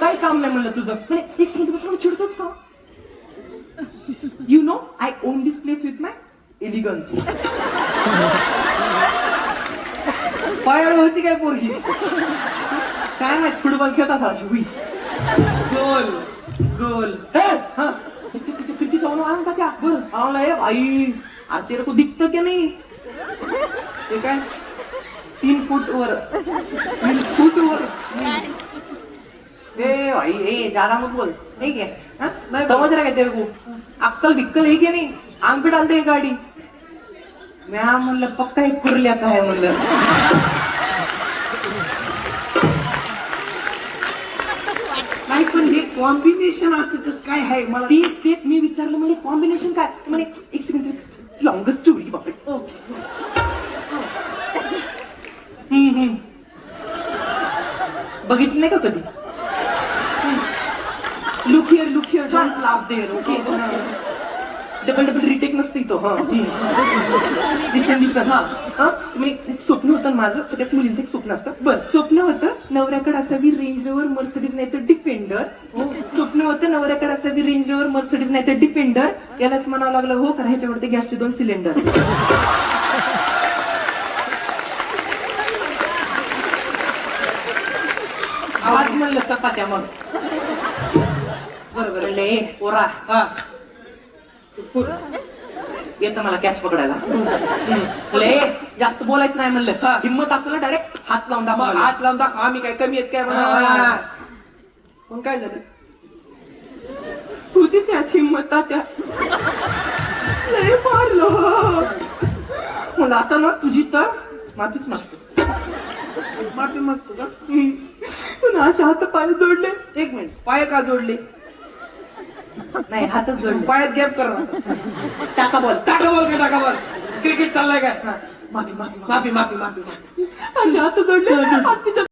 काही काम नाही म्हणलं तुझं म्हणजे एक सेकंड चिडतोच का you know I own this place with my elegance पायाळ होती काय पोरगी काय माहित फुटबॉल खेळता सारखी हुई गोल गोल हाँ किती सोनो आया था क्या आला है भाई आज तेरे को दिखता क्या नहीं ते काय 3 फुट वर फुटवर ए भाई ए ज्यादा मत बोल ठीक है हाँ? नहीं समझ रहा है तेरे को अक्कल भिक्कल है क्या नहीं आंग पे डालते है गाड़ी मैं म्हणलं पक्का एक कुर्ल्याचा आहे म्हणलं नाही पण हे कॉम्बिनेशन असतं कसं काय आहे मला तेच मी विचारलं म्हणजे कॉम्बिनेशन काय म्हणे एक सेकंड लॉंगेस्ट स्टोरी बापरे बघितलं नाही का कधी look here don't laugh there okay double retake नसते इथं हा दिसन हा म्हणजे एक स्वप्न होतं माझं सगळ्यात मुलींचं एक स्वप्न असतं बरं स्वप्न होतं नवऱ्याकडे असावी रेंज रोवर मर्सिडीज नाही तर डिफेंडर स्वप्न होतं नवऱ्याकडे असावी रेंज रोवर मर्सिडीज नाही तर डिफेंडर यालाच म्हणावं लागलं हो कारण ह्याच्यावरती गॅसचे 2 सिलेंडर आवाज म्हणलं चपात्या मग बरोबर ले पोरा हा येतं मला कॅच पकडायला ले जास्त बोलायचं नाही म्हणलं हिंमत असलं डायरेक्ट हात लावून मग दाखवा हात लावून दाखव आम्ही काय कमी आहेत काय म्हणा पण काय झालं होती त्यात हिंमत त्या लय मारलं मला आता ना तुझी तर माफीच मागतो माफी मागतो का पण अशा हात पाय जोडले एक मिनिट पाय का जोडले नाही हातच जोडले पायात गॅप कर टाका बॉल टाका बॉल क्रिकेट चाललाय काय माफी माफी माफी माफी माफी अशा हात जोडले